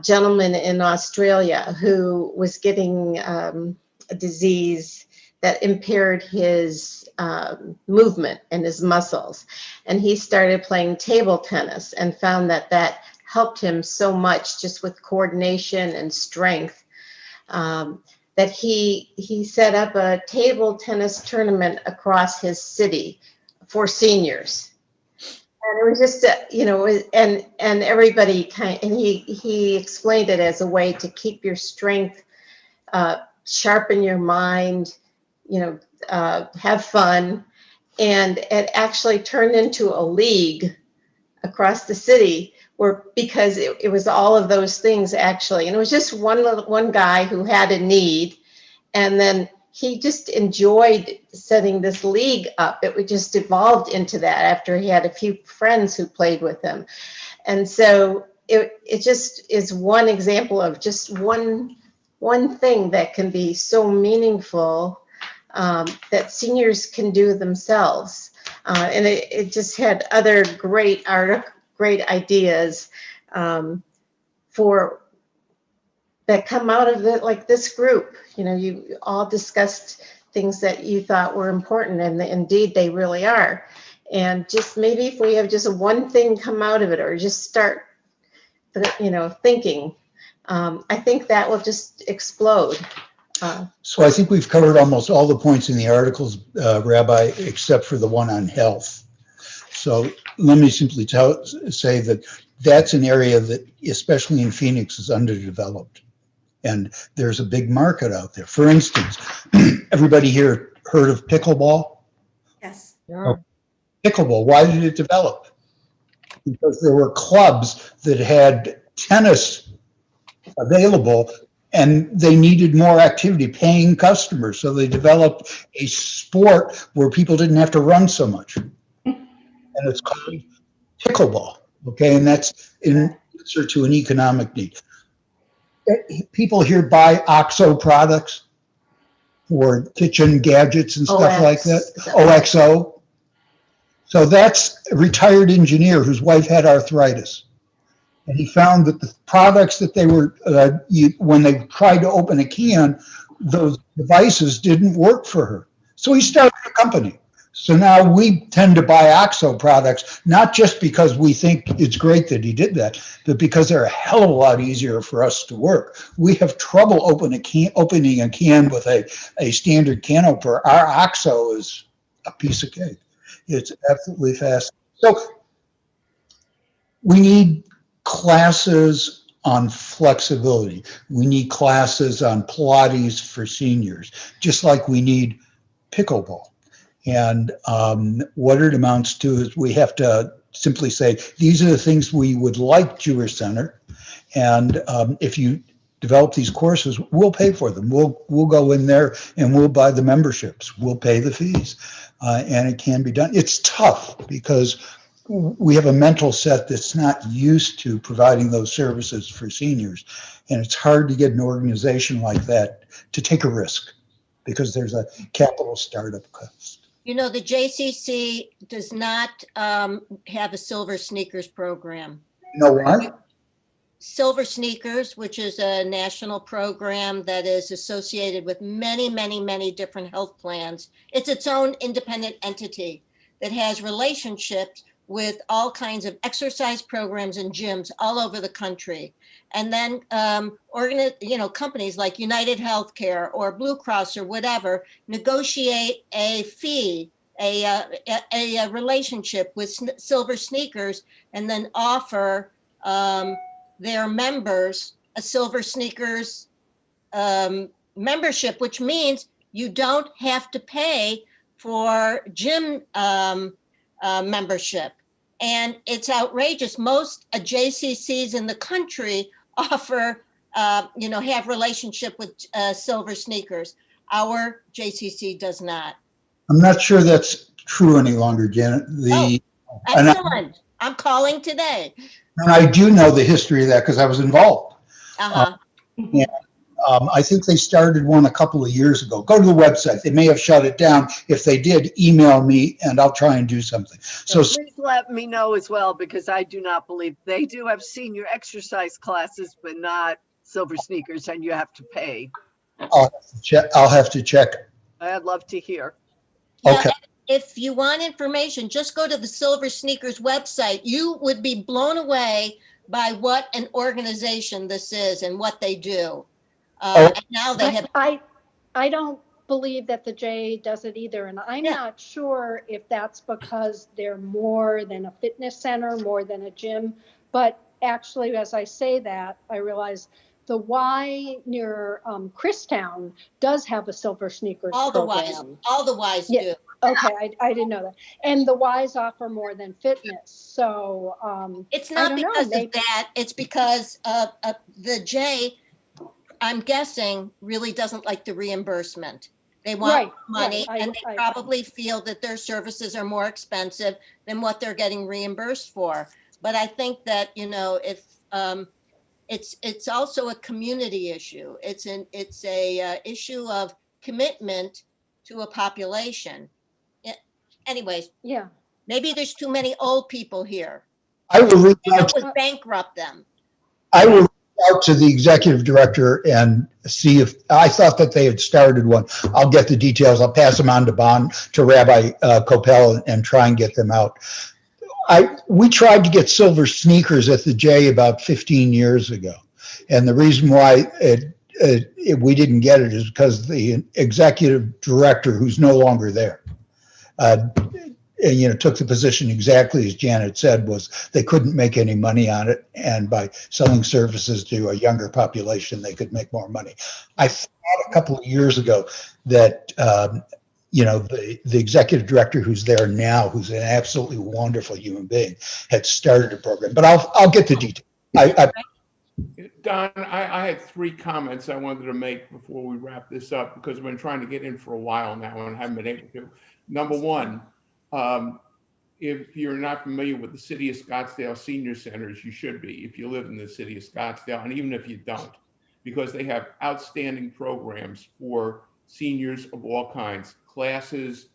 gentleman in Australia who was getting a disease that impaired his movement and his muscles. And he started playing table tennis and found that helped him so much just with coordination and strength. That he set up a table tennis tournament across his city for seniors. And it was just, and everybody and he explained it as a way to keep your strength, sharpen your mind, have fun. And it actually turned into a league across the city because it was all of those things actually. And it was just one guy who had a need. And then he just enjoyed setting this league up. It just evolved into that after he had a few friends who played with him. And so it just is one example of just one thing that can be so meaningful that seniors can do themselves. And it just had other great ideas for that come out of like this group. You know, you all discussed things that you thought were important, and indeed they really are. And just maybe if we have just one thing come out of it, or just start, you know, thinking, I think that will just explode. So I think we've covered almost all the points in the articles, Rabbi, except for the one on health. So let me simply say that that's an area that, especially in Phoenix, is underdeveloped. And there's a big market out there. For instance, everybody here heard of pickleball? Yes. Sure. Pickleball, why did it develop? Because there were clubs that had tennis available and they needed more activity, paying customers. So they developed a sport where people didn't have to run so much. And it's called pickleball. Okay, and that's in answer to an economic need. People here buy OXO products for kitchen gadgets and stuff like that. OXO. So that's a retired engineer whose wife had arthritis. And he found that the products that they were, when they tried to open a can, those devices didn't work for her. So he started a company. So now we tend to buy OXO products, not just because we think it's great that he did that, but because they're a hell of a lot easier for us to work. We have trouble opening a can with a standard can opener. Our OXO is a piece of cake. It's absolutely fast. So we need classes on flexibility. We need classes on Pilates for seniors, just like we need pickleball. And what it amounts to is we have to simply say, these are the things we would like Jewish Center. And if you develop these courses, we'll pay for them. We'll go in there and we'll buy the memberships. We'll pay the fees. And it can be done. It's tough because we have a mental set that's not used to providing those services for seniors. And it's hard to get an organization like that to take a risk because there's a capital startup cost. You know, the JCC does not have a Silver Sneakers program. You know why? Silver Sneakers, which is a national program that is associated with many, many, many different health plans. It's its own independent entity that has relationships with all kinds of exercise programs and gyms all over the country. And then companies like United Healthcare or Blue Cross or whatever negotiate a fee, a relationship with Silver Sneakers, and then offer their members a Silver Sneakers membership, which means you don't have to pay for gym membership. And it's outrageous. Most JCCs in the country offer, have relationship with Silver Sneakers. Our JCC does not. I'm not sure that's true any longer, Janet. Excellent. I'm calling today. And I do know the history of that because I was involved. Uh-huh. I think they started one a couple of years ago. Go to the website. They may have shut it down. If they did, email me and I'll try and do something. So please let me know as well, because I do not believe they do have senior exercise classes, but not Silver Sneakers, and you have to pay. I'll have to check. I'd love to hear. Yeah, Okay. if you want information, just go to the Silver Sneakers website. You would be blown away by what an organization this is and what they do. And now they have. I don't believe that the J does it either. And I'm not sure if that's because they're more than a fitness center, more than a gym. But actually, as I say that, I realize the Y near Christown does have a Silver Sneakers program. All the Ys do. Okay, I didn't know that. And the Ys offer more than fitness. So it's not because of that. It's because the J, I'm guessing, really doesn't like the reimbursement. They want money, and they probably feel that their services are more expensive than what they're getting reimbursed for. But I think that, if it's also a community issue. It's a issue of commitment to a population. Yeah, anyways, Yeah. maybe there's too many old people here. I will reach And out, it would bankrupt them. I will reach out to the executive director and see if, I thought that they had started one. I'll get the details. I'll pass them on to Rabbi Coppell and try and get them out. We tried to get silver sneakers at the J about 15 years ago. And the reason why we didn't get it is because the executive director, who's no longer there, took the position exactly as Janet said, was they couldn't make any money on it. And by selling services to a younger population, they could make more money. I thought a couple of years ago that, the executive director who's there now, who's an absolutely wonderful human being, had started a program, but I'll get the details. Don, I had 3 comments I wanted to make before we wrap this up, because I've been trying to get in for a while now and haven't been able to. Number one, if you're not familiar with the City of Scottsdale Senior Centers, you should be if you live in the City of Scottsdale, and even if you don't, because they have outstanding programs for seniors of all kinds, classes,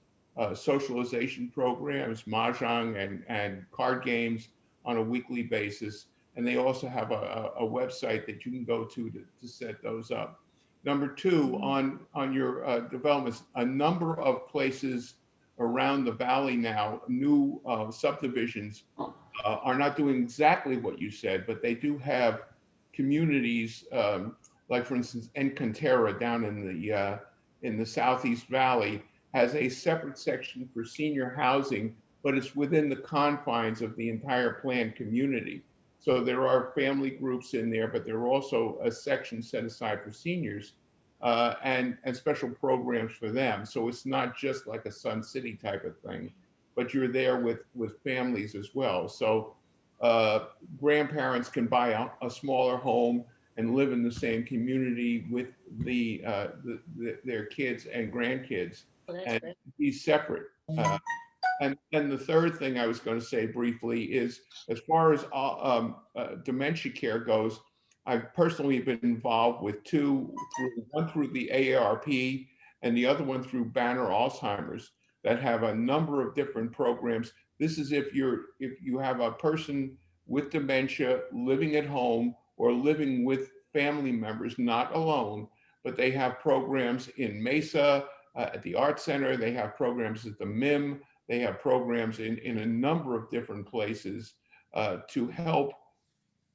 socialization programs, mahjong and card games on a weekly basis. And they also have a website that you can go to set those up. Number 2, on your developments, a number of places around the valley now, new subdivisions are not doing exactly what you said, but they do have communities, like for instance, Encantera down in the Southeast Valley has a separate section for senior housing, but it's within the confines of the entire planned community. So there are family groups in there, but there are also a section set aside for seniors and special programs for them. So it's not just like a Sun City type of thing, but you're there with families as well. So grandparents can buy a smaller home and live in the same community with their kids and grandkids and be separate. And the third thing I was going to say briefly is, as far as dementia care goes, I've personally been involved with 2, one through the AARP and the other one through Banner Alzheimer's, that have a number of different programs. This is if you have a person with dementia living at home or living with family members, not alone, but they have programs in Mesa, at the Art Center, they have programs at the MIM, they have programs in a number of different places to help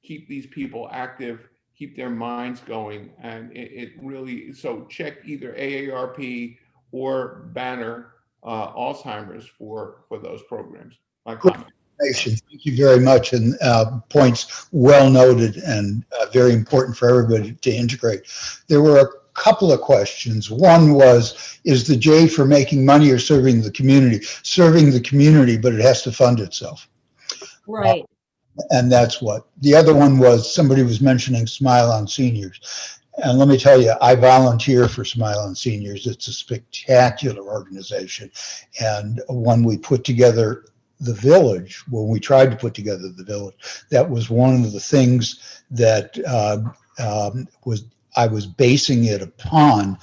keep these people active, keep their minds going. And it really, so check either AARP or Banner Alzheimer's for those programs. My comment. Thank you very much. And points well noted and very important for everybody to integrate. There were a couple of questions. One was, is the J for making money or serving the community? Serving the community, but it has to fund itself. Right. And that's what. The other one was, somebody was mentioning Smile on Seniors. And let me tell you, I volunteer for Smile on Seniors. It's a spectacular organization. And when we put together the village, when we tried to put together the village, that was one of the things that I was basing it upon,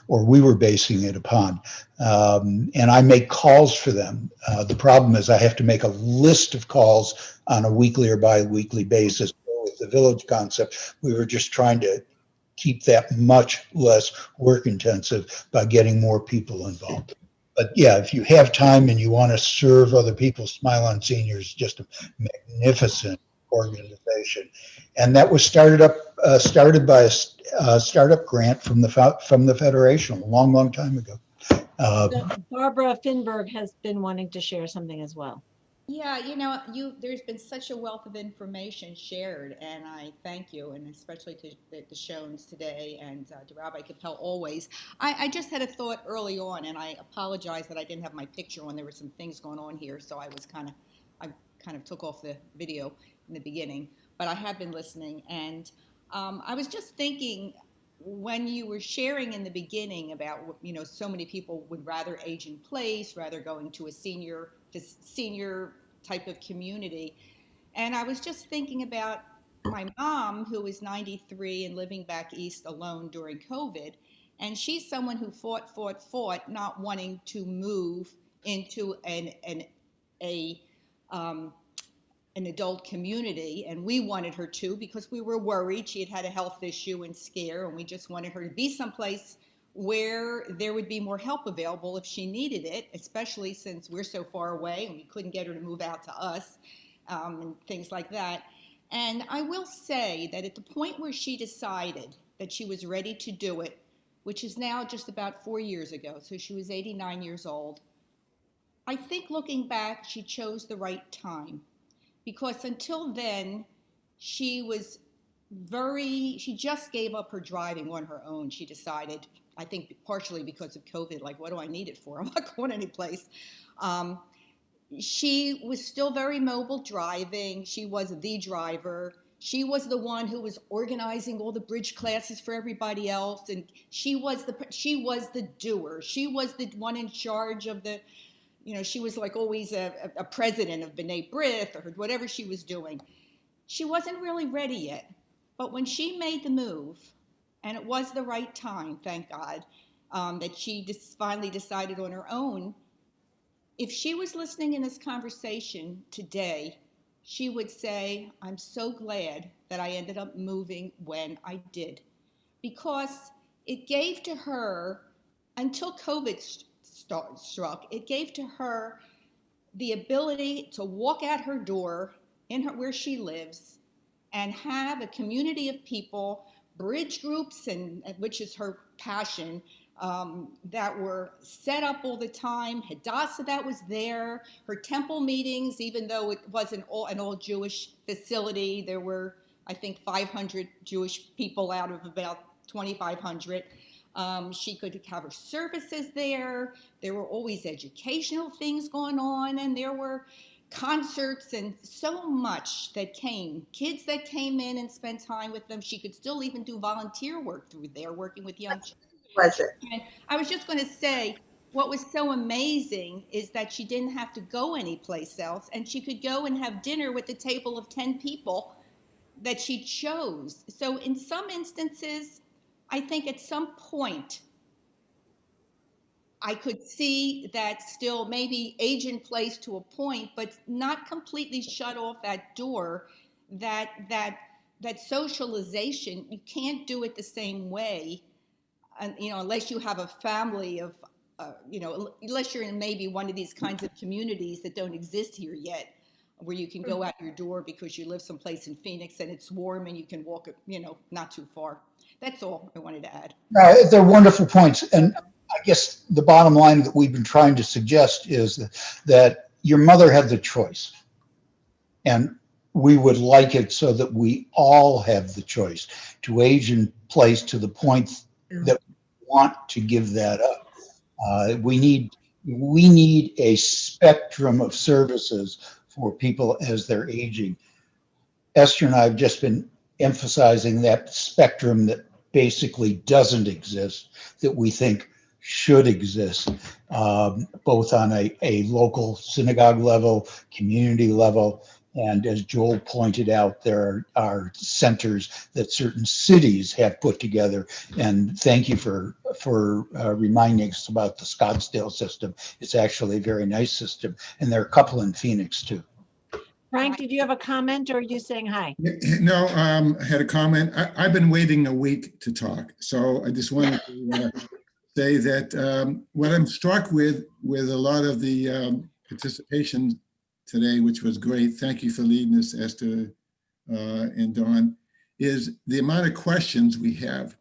or we were basing it upon. And I make calls for them. The problem is I have to make a list of calls on a weekly or bi-weekly basis. With the village concept, we were just trying to keep that much less work intensive by getting more people involved. But yeah, if you have time and you want to serve other people, Smile on Seniors is just a magnificent organization. And that was started by a startup grant from the Federation a long, long time ago. Barbara Finberg has been wanting to share something as well. Yeah, there's been such a wealth of information shared, and I thank you, and especially to the Shones today and to Rabbi Capel always. I just had a thought early on, and I apologize that I didn't have my picture on. There were some things going on here, so I kind of took off the video in the beginning, but I have been listening, and I was just thinking, when you were sharing in the beginning about, so many people would rather age in place, rather going to a senior type of community. And I was just thinking about my mom, who is 93 and living back east alone during COVID. And she's someone who fought, not wanting to move into an adult community, and we wanted her to because we were worried she had had a health issue and scare, and we just wanted her to be someplace where there would be more help available if she needed it, especially since we're so far away and we couldn't get her to move out to us, and things like that. And I will say that at the point where she decided that she was ready to do it, which is now just about 4 years ago, so she was 89 years old, I think looking back, she chose the right time, because until then, she just gave up her driving on her own. She decided, I think partially because of COVID, like, what do I need it for? I'm not going anyplace. She was still very mobile driving. She was the driver. She was the one who was organizing all the bridge classes for everybody else. And she was the doer. She was the one in charge of the, she was like always a president of B'nai B'rith or whatever she was doing. She wasn't really ready yet. But when she made the move, and it was the right time, thank God, that she just finally decided on her own, if she was listening in this conversation today, she would say, I'm so glad that I ended up moving when I did, because it gave to her, until COVID struck, it gave to her the ability to walk out her door where she lives and have a community of people, bridge groups, and which is her passion, that were set up all the time. Hadassah that was there, her temple meetings, even though it wasn't an all Jewish facility, there were, I think, 500 Jewish people out of about 2,500. She could have her services there. There were always educational things going on, and there were concerts and so much that came. Kids that came in and spent time with them. She could still even do volunteer work through there, working with young children. Was it? And I was just going to say, what was so amazing is that she didn't have to go anyplace else, and she could go and have dinner with a table of 10 people that she chose. So in some instances, I think at some point, I could see that still maybe age in place to a point, but not completely shut off that door, that socialization. You can't do it the same way, unless you have a family of, unless you're in maybe one of these kinds of communities that don't exist here yet, where you can go out your door because you live someplace in Phoenix and it's warm and you can walk, not too far. That's all I wanted to add. They're wonderful points. And I guess the bottom line that we've been trying to suggest is that your mother had the choice. And we would like it so that we all have the choice to age in place to the point that we want to give that up. We need a spectrum of services for people as they're aging. Esther and I have just been emphasizing that spectrum that basically doesn't exist, that we think should exist, both on a local synagogue level, community level, and as Joel pointed out, there are centers that certain cities have put together. And thank you for reminding us about the Scottsdale system. It's actually a very nice system, and there are a couple in Phoenix too. Frank, did you have a comment, or are you saying hi? No, I had a comment. I've been waiting a week to talk, so I just wanted to say that what I'm struck with a lot of the participation today, which was great. Thank you for leading us, Esther and Dawn, is the amount of questions we have.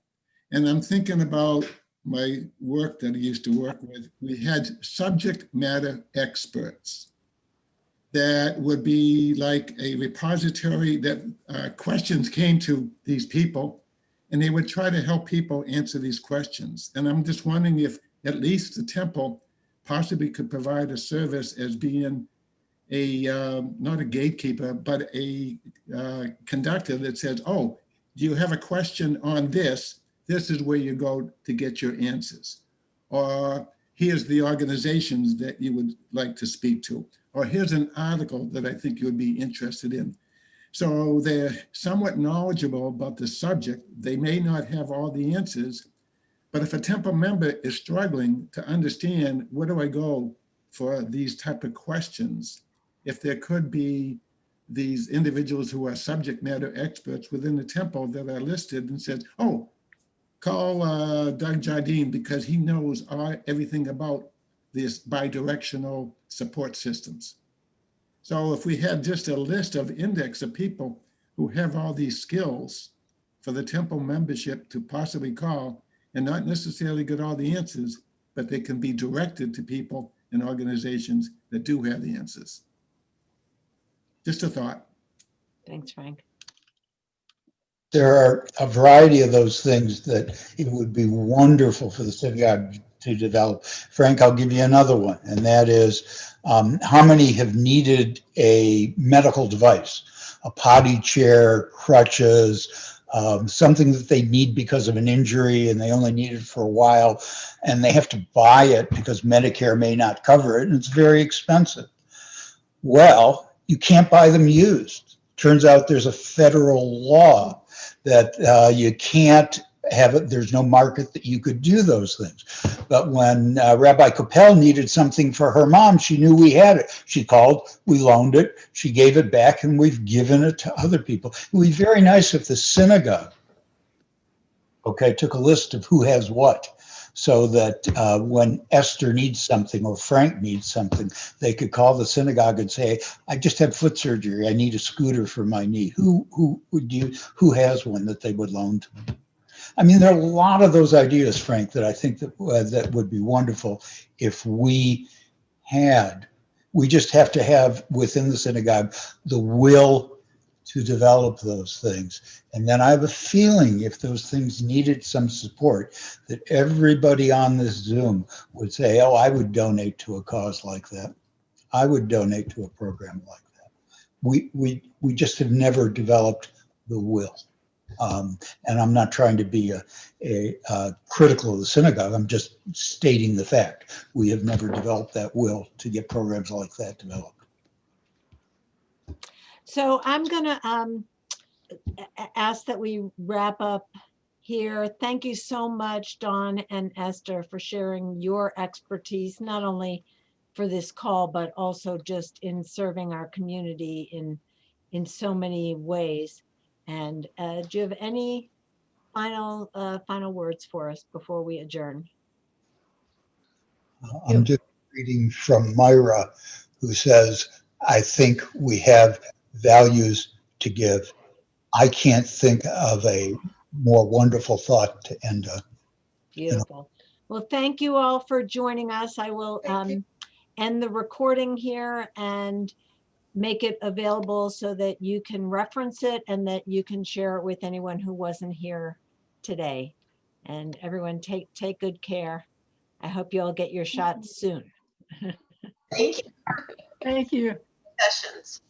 And I'm thinking about my work that I used to work with. We had subject matter experts that would be like a repository that questions came to these people, and they would try to help people answer these questions. And I'm just wondering if at least the temple possibly could provide a service as being not a gatekeeper, but a conductor that says, oh, do you have a question on this? This is where you go to get your answers. Or here's the organizations that you would like to speak to. Or here's an article that I think you would be interested in. So they're somewhat knowledgeable about the subject. They may not have all the answers, But if a temple member is struggling to understand where do I go for these type of questions, if there could be these individuals who are subject matter experts within the temple that are listed and said, oh, call Doug Jardine because he knows everything about this bidirectional support systems. So if we had just a list of index of people who have all these skills for the temple membership to possibly call and not necessarily get all the answers, but they can be directed to people and organizations that do have the answers. Just a thought. Thanks, Frank. There are a variety of those things that it would be wonderful for the synagogue to develop. Frank, I'll give you another one, and that is how many have needed a medical device, a potty chair, crutches, something that they need because of an injury and they only need it for a while, and they have to buy it because Medicare may not cover it, and it's very expensive. Well, you can't buy them used. Turns out there's a federal law that you can't have it. There's no market that you could do those things. But when Rabbi Coppell needed something for her mom, she knew we had it. She called, we loaned it, she gave it back, and we've given it to other people. It would be very nice if the synagogue, okay, took a list of who has what, so that when Esther needs something or Frank needs something, they could call the synagogue and say, I just had foot surgery. I need a scooter for my knee. Who has one that they would loan to me? I mean, there are a lot of those ideas, Frank, that I think that that would be wonderful if we had. We just have to have within the synagogue the will to develop those things. And then I have a feeling if those things needed some support, that everybody on this Zoom would say, oh, I would donate to a cause like that. I would donate to a program like that. We just have never developed the will. And I'm not trying to be critical of the synagogue. I'm just stating the fact. We have never developed that will to get programs like that developed. So I'm going to ask that we wrap up here. Thank you so much, Dawn and Esther, for sharing your expertise, not only for this call, but also just in serving our community in so many ways. And do you have any final words for us before we adjourn? I'm just reading from Myra, who says, I think we have values to give. I can't think of a more wonderful thought to end on. Beautiful. Well, thank you all for joining us. I will end the recording here and make it available so that you can reference it and that you can share it with anyone who wasn't here today. And everyone take good care. I hope you all get your shots soon. Thank you. Thank you. Sessions.